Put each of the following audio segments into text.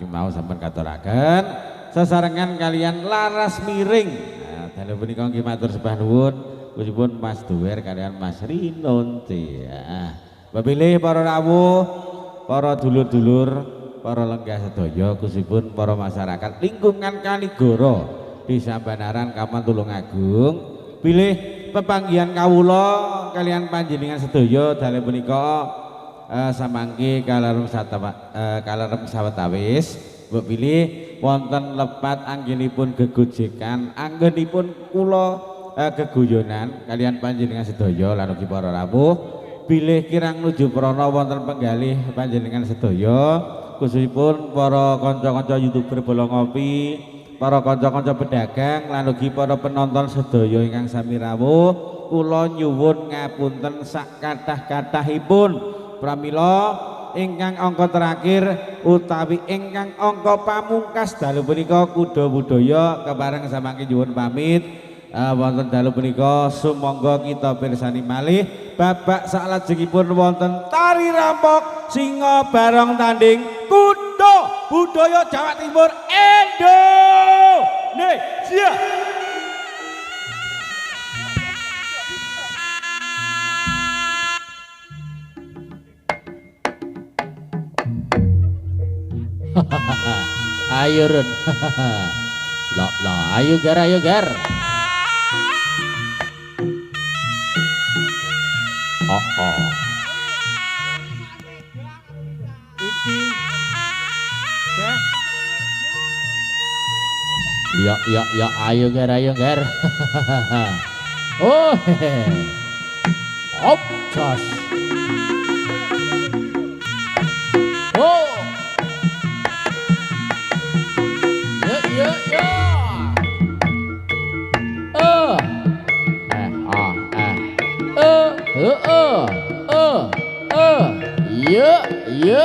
niki mau sampun katuraken sesarengan kalian laras miring. Nah, dalu punika nggih matur sembah nuwun khususipun Mas Duwer kalian Mas Rinonti. Ya. Bapilih para rawuh, para dulur-dulur, para lenggah sedaya khususipun para masyarakat lingkungan Kanigoro Desa Banaran Kapan Tulungagung. Pilih pepanggihan kawula kalian panjenengan sedaya dalu punika samangke kalarem sawetawis mbok pilih wonten lepat anggenipun gegojekan anggenipun kula geguyonan kalian panjenengan sedaya lan ugi para rawuh bilih kirang nuju prana wonten penggalih panjenengan sedaya khususipun para kanca-kanca YouTuber Bola Ngopi, para kanca-kanca pedagang lan ugi para penonton sedaya ingkang sami rawuh kula nyuwun ngapunten sak kathah-kathahipun pramila ingkang angka terakhir utawi ingkang angka pamungkas dalu punika kuda budaya kepareng samangke nyuwun pamit wonten dalu punika sumangga kita pirsani malih babak salajengipun wonten tari rampok singa barong tanding kuda budaya Jawa Timur Indonesia. Ayo Run. Lo ayo gar. Oh. Iki Ya ayo gar. Oh. Hop, jos. Oh. Ya. Ya. Ya. Ya.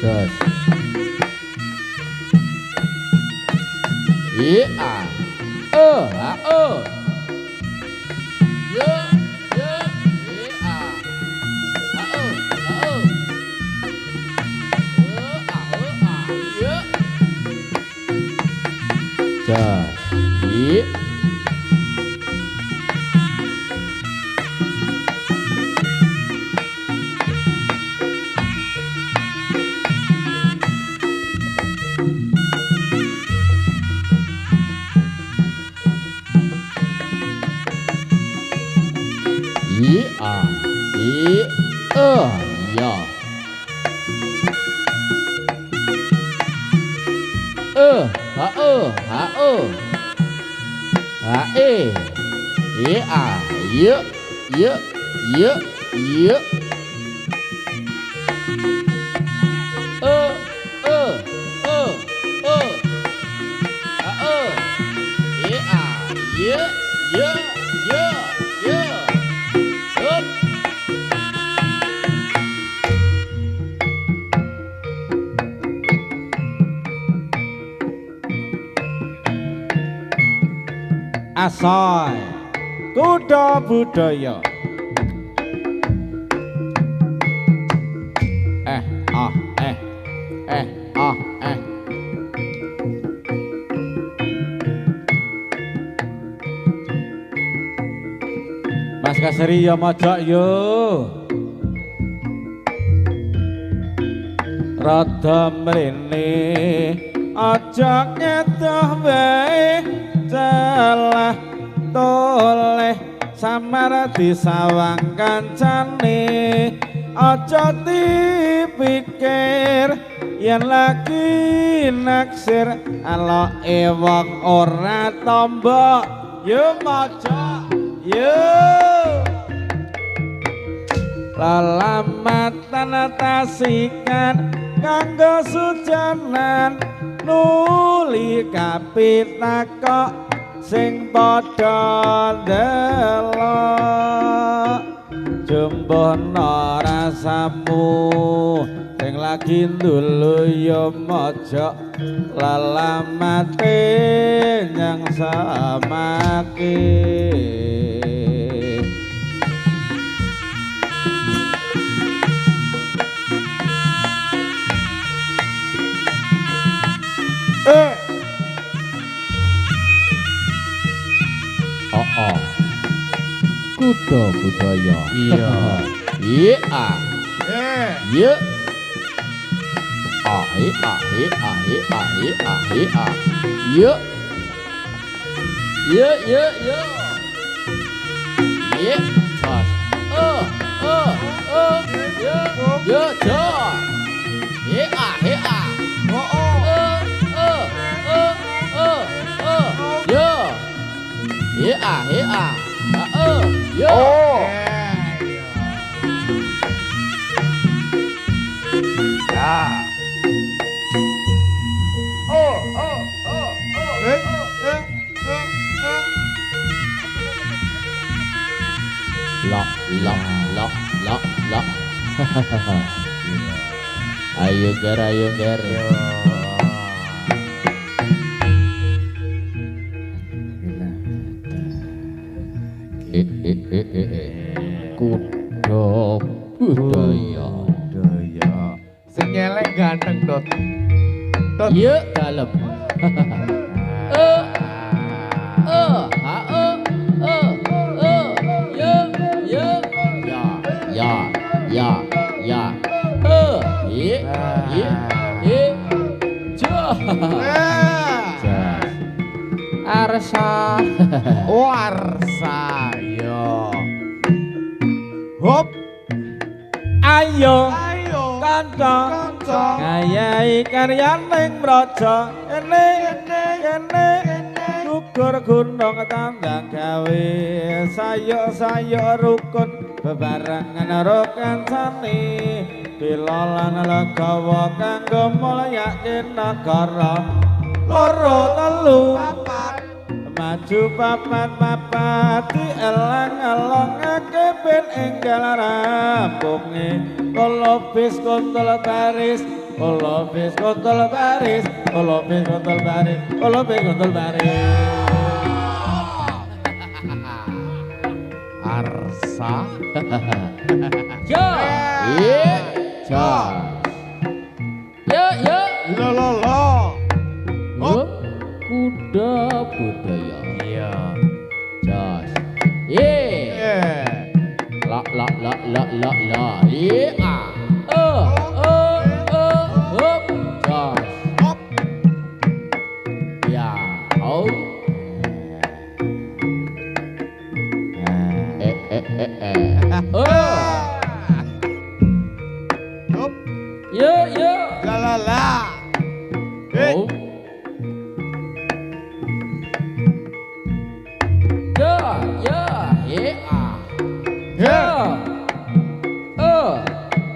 Sos. Ya. Asoy kuda budaya Mas Kaseri ya mojok yo rada mrene aja ngedoh wae celah toleh samar disawang kancane aja dipikir yen lagi naksir aloke wong ora tombo yo mojok Yo lalamatan tasikan kanggo sujanan nuli kapitaka sing padha ndelok jembono rasamu sing lagi ndulu ya mojok lalamate nyang samake Kuda budaya. Iya. Iya. Iya. Iya. Iya. Iya, iya, iya. Iya. Jos. Iya. Iya, jos. Iya, iya. Iya. Iya, iya. Yo. Lok. Ayo ger. Kuda budaya. Sing nyelek ganteng Dot. Iya dalem. Arsa. Warsa yo. Hop. ayo Ayo. kanca Kanca. ngayahi karyaning praja ene gugur gunung tandang gawe sayuk rukun bebarengan rokan sani pilolan legawa kanggo mulyakin negara loro telu maju papat dielang-elongake ben enggal rampunge kolobis kontol baris Arsa. Ja. Ya. Lo. Kuda budaya. Iya. Jos. Yeah. La. Iya. Hop. Jos. Hop. Ya. Oh. Hop. Ya. La. Oh.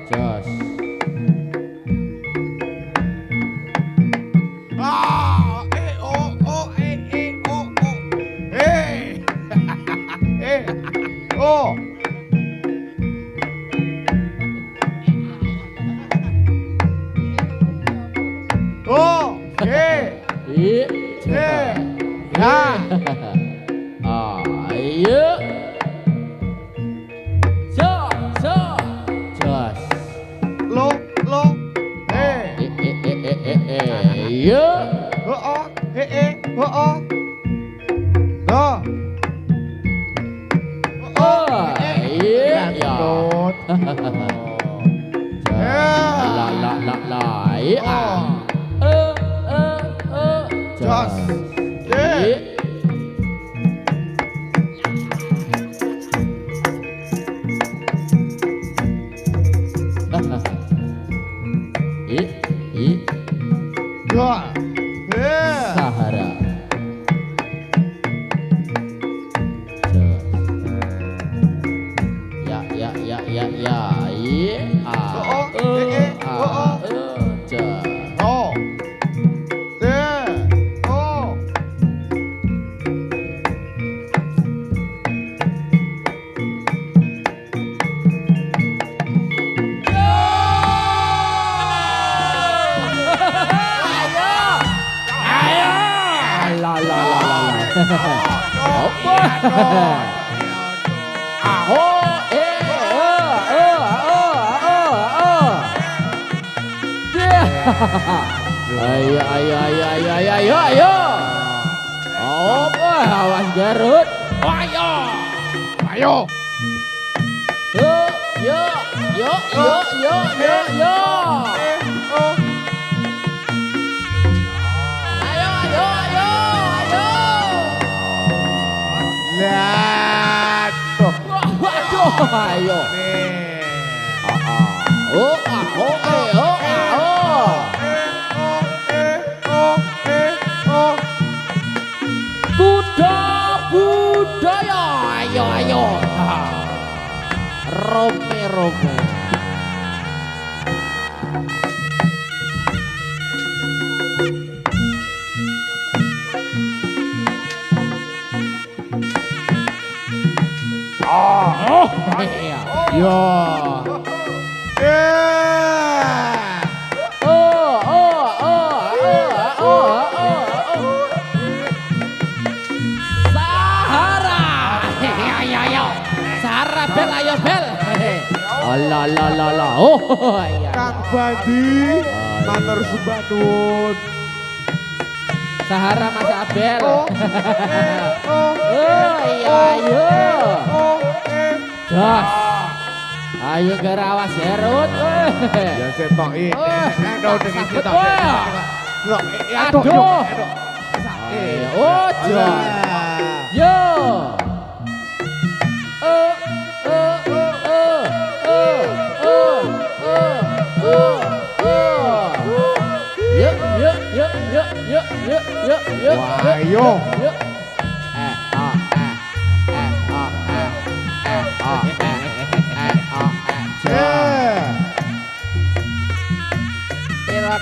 Jos. Ayo. Jos. Iya. Iya. Jos. Sahara. ya ya ye a ja Oh. Oh. la la la apa aho ayo ayo ayo ayo ayo ayo ayo apa awas Garut ayo Ayo. yo yo yo yo yo yo yo Oh. ayo ayo ayo ayo Lihat tuh. waduh ayo Nih. oh aho oh aho Oh. kuda budaya ayo ayo rome rome oh iya Yo. Sahara ayo ayo Sahara bel ayo bel la la la la oh iya Kang Bandi, matur sembah nuwun. Sahara Mas Abel Oh. oh iya ayo das ayo garawas Herut Ya setoki. Aduh iki sitok. Aduh. Oh jon yo yuk yuk yuk yuk yuk yuk yuk yuk Wah, yo. yuk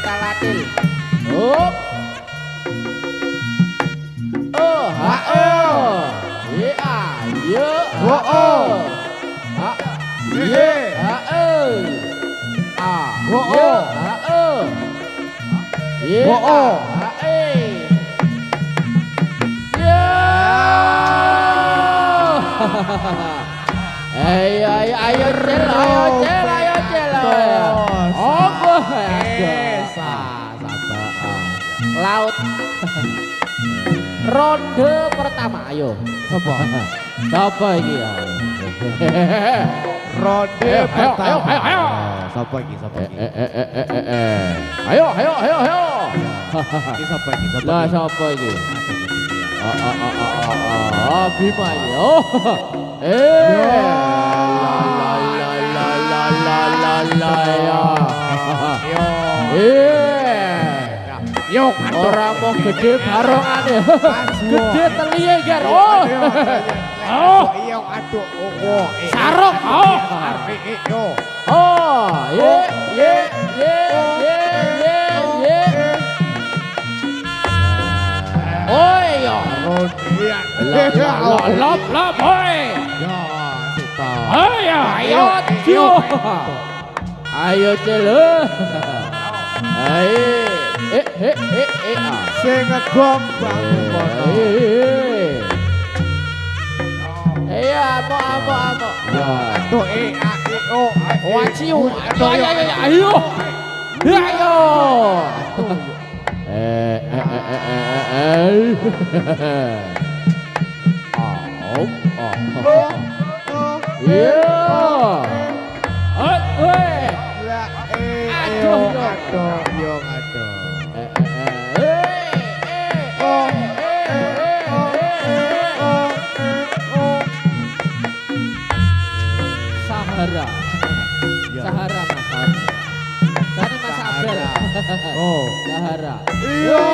Talatil. Up. Oh, ha oh. Ye a ye. Oh, oh. Ha. Ye. Ha oh. A. Oh, Ye. oh. Ha oh. Ye. Oh, oh. Ha eh. Ye. Ayo ayo ayo cel ayo cel ayo cel. Oh, laut ronde pertama ayo sapa iki ya Ronde ayo ayo ayo sapa iki ayo ayo ayo ayo iki sapa iki lah sapa iki Bima iki oh la la la la la ya yo ora mau gede barongane gede teliye ger oh iya aduh oh sarung oh yo oh ye ye ye ye ye ye oh yo lop lop oi ya sita ayo ayo ayo celo ayo sing ngegombang kono iya apa ya aduh o waciu ayo Sahara Mas Abel. Oh. Sahara. Iya.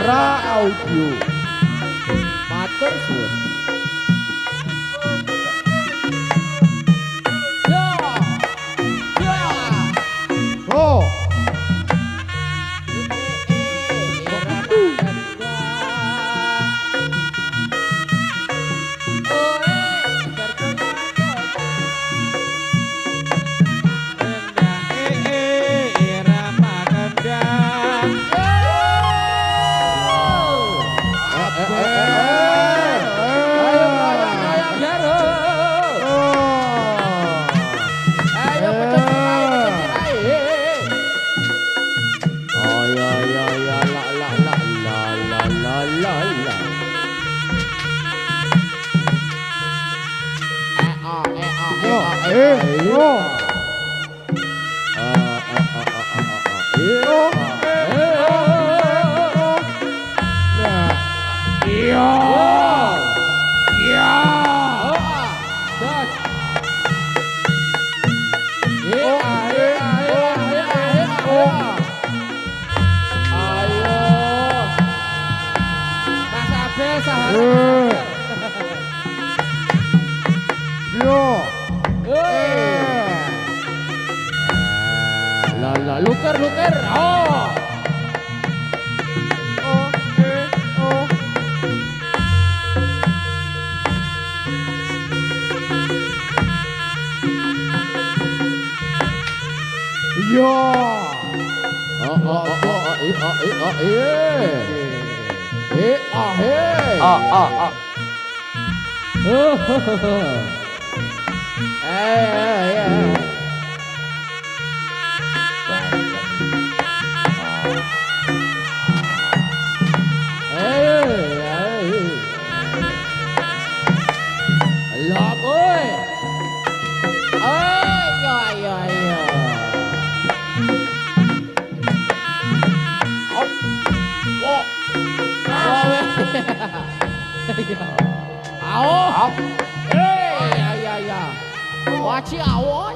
Ra Audio. Matur suwun. Ya. Ya. Oh. Irama kendang. Ayo pecah sirai. Oh ya ya ya la la la la la la la la. Yo, yo. Nah, Iya. Iya. Das. Ayo. Mas Abel sahara. yo. La luker luker. Oh. Oh, oh. Yo. Lop ơi. Ơi, rồi. Áo. Ê, ya. Quá chi áo ơi.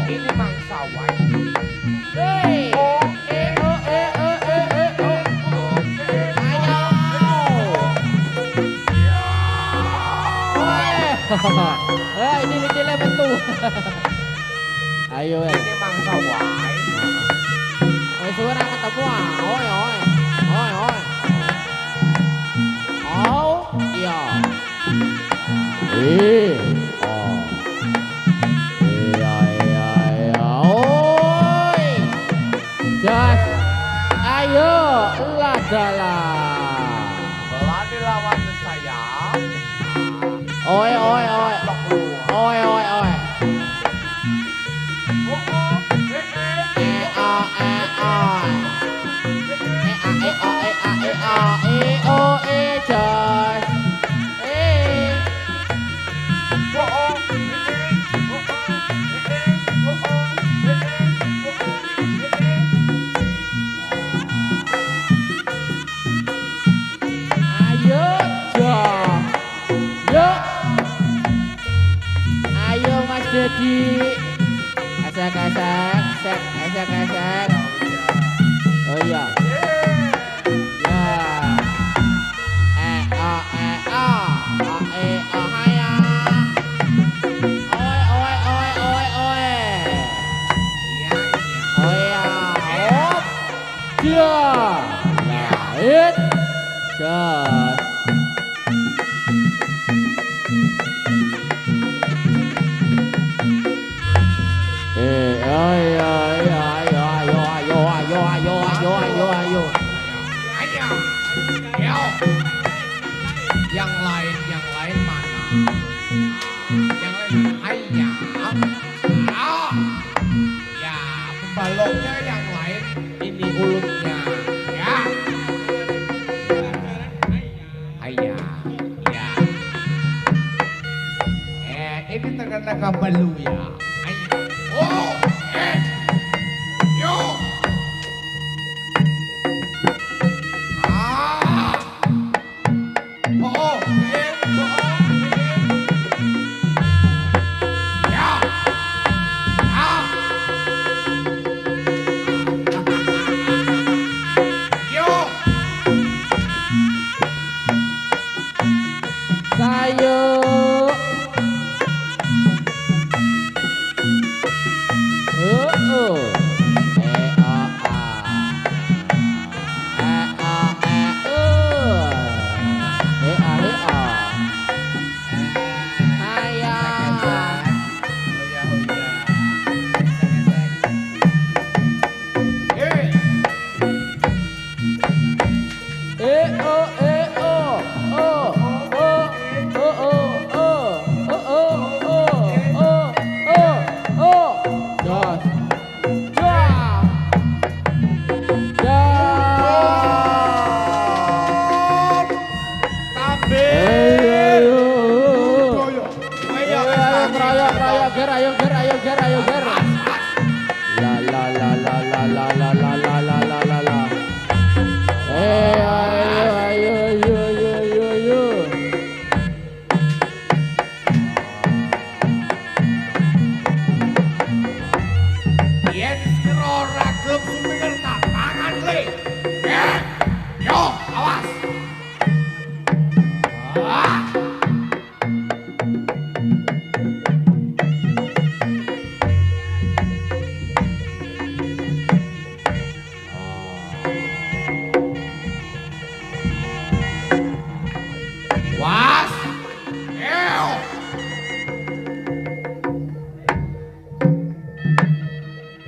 Ini mangsa wae. Ini dikile metu. Ayo. Ini mangsa wae. Wis ora ketemu ah. Oi. Oh, iya. Oh. Iya. Oi. Jas. Ayo, ladalah. Belani lawan saya. Oi. Ayo Mas Dedi. Esek. Oh iya. Yang lain mana? Yang lain ayah. Ya, pembaloknya yang lain ini ulutnya. Ya. Ayah. Ya. Ini kembali ya. Oh, yo. Ah. Oh, ya. Ah. Yo. Sayo. Yen sira ragem suminger tak tangan le. Yo, awas. Ah. Was. Yo.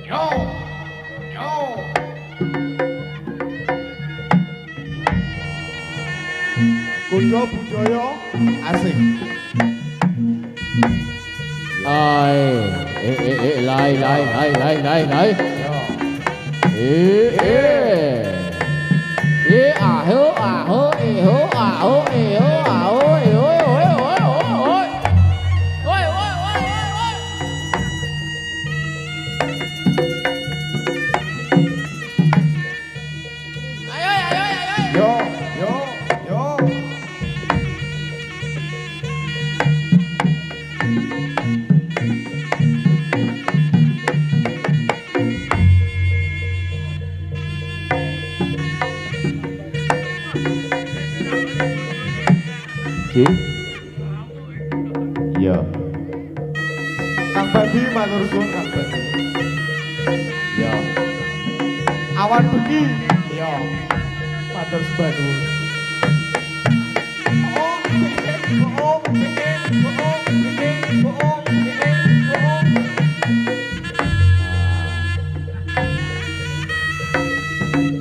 Yo. Yo. Kuda budaya asing. Lai. Yo, yo, yo. Iya. Kang Bandi matur suwun Kang Bandi. Iya. Awan bengi. Yo. Matur sembah nuwun.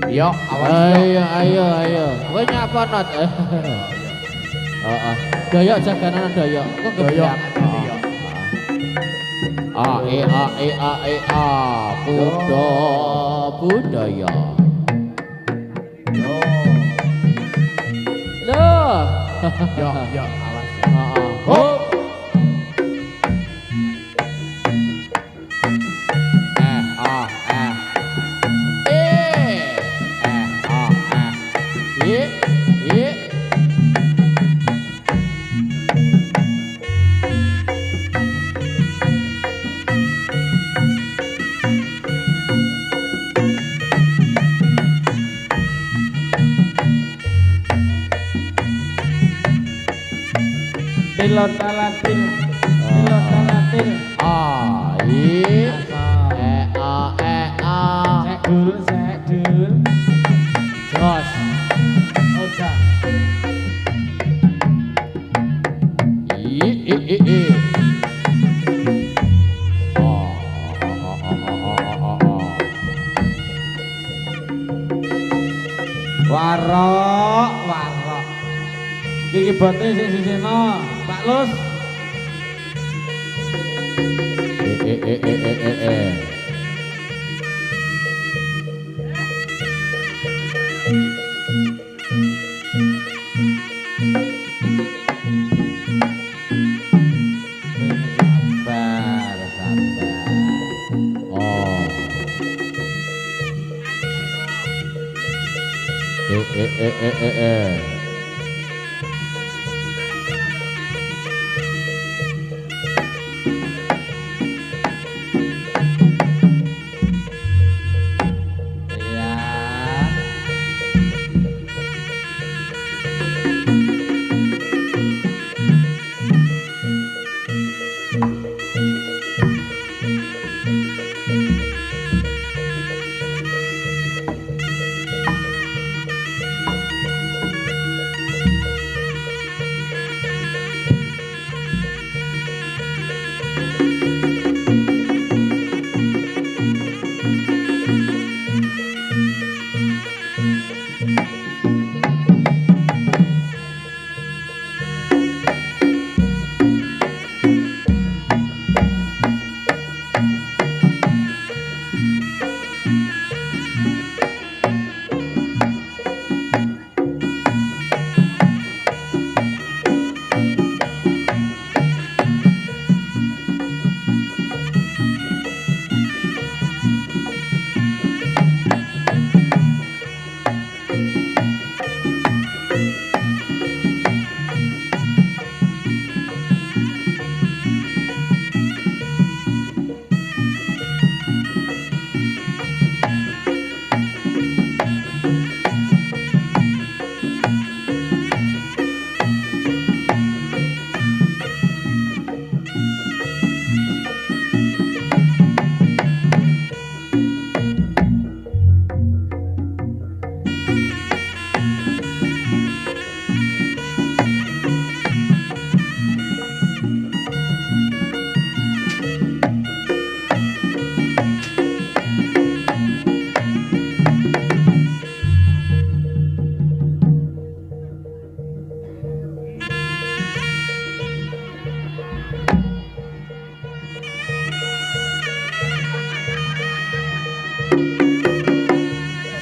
Yo, awas. Ayo. Kowe nyapa not? Heeh. Doyok jaganan doyok. Kok Doyok. Budaya. Yo. Loh. Yo, awas. Heeh. Hop. Tilon talatil. Tilon talatil. Sek dul. Jos. Oga. Warok. Iki bote sing sisino, Pak Lus. Eh.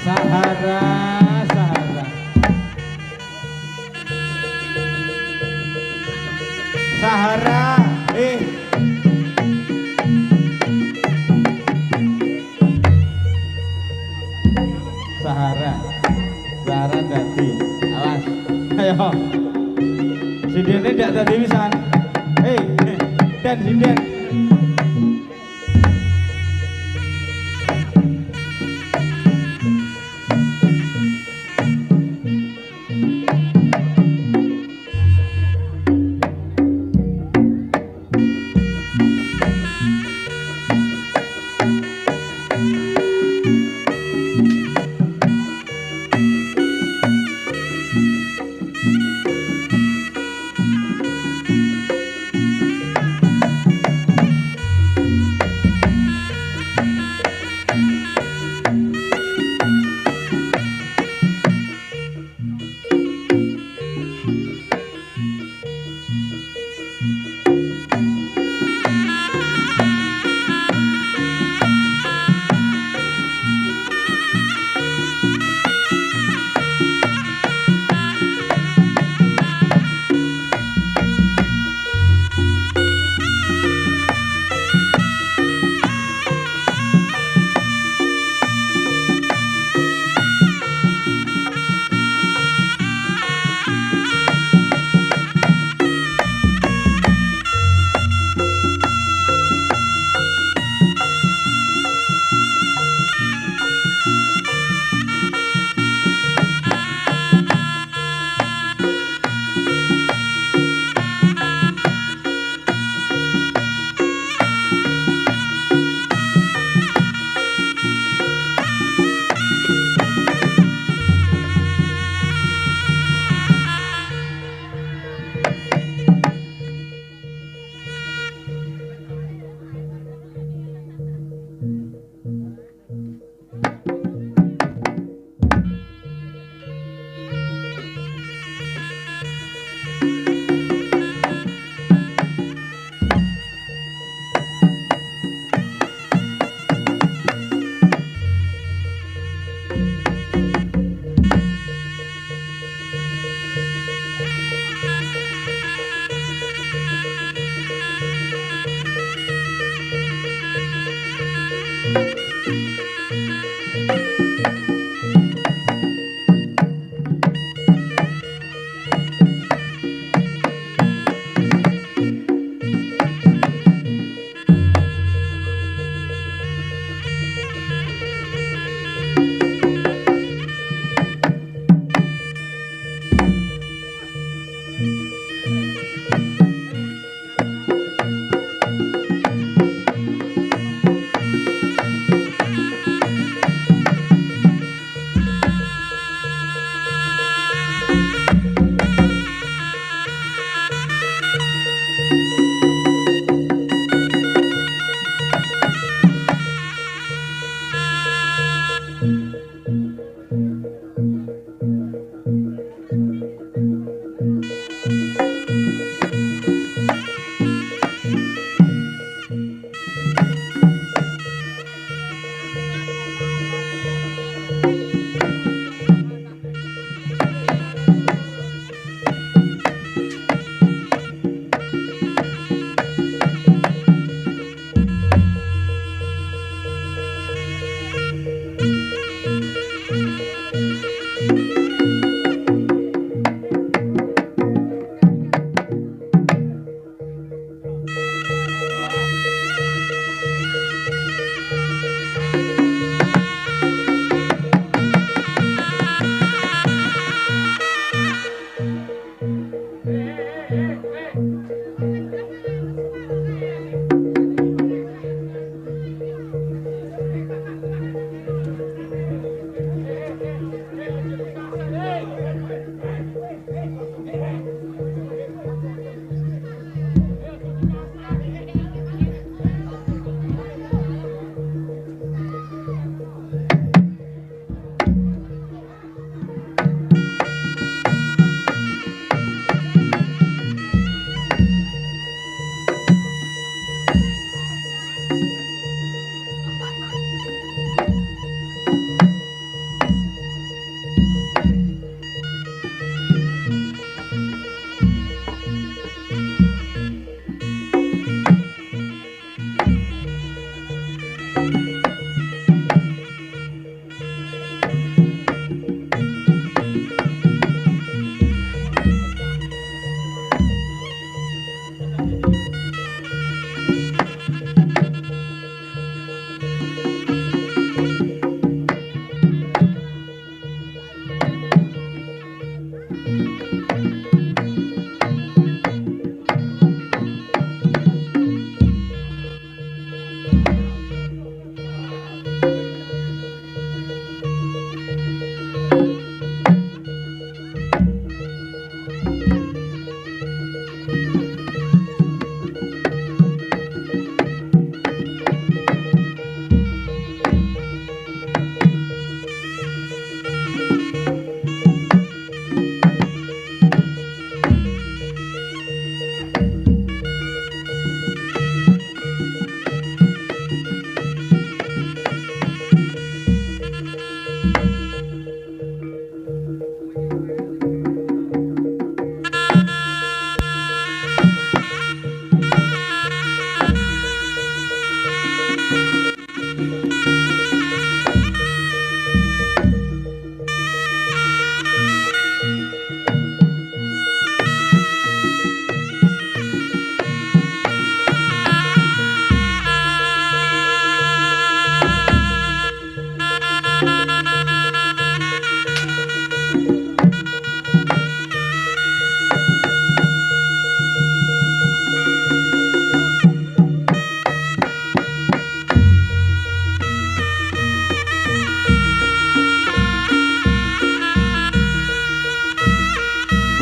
Sahara, Sahara dadi, awas, ayo, sidene ndak dadi pisan, dan sinden.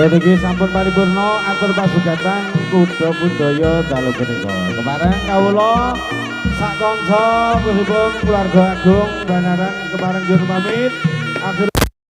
Berarti sampun paripurna atur pasugatan kuda budaya dalu punika. Kepareng kawula sak kanca khususipun keluarga agung Banaran kepareng jur pamit. Akhir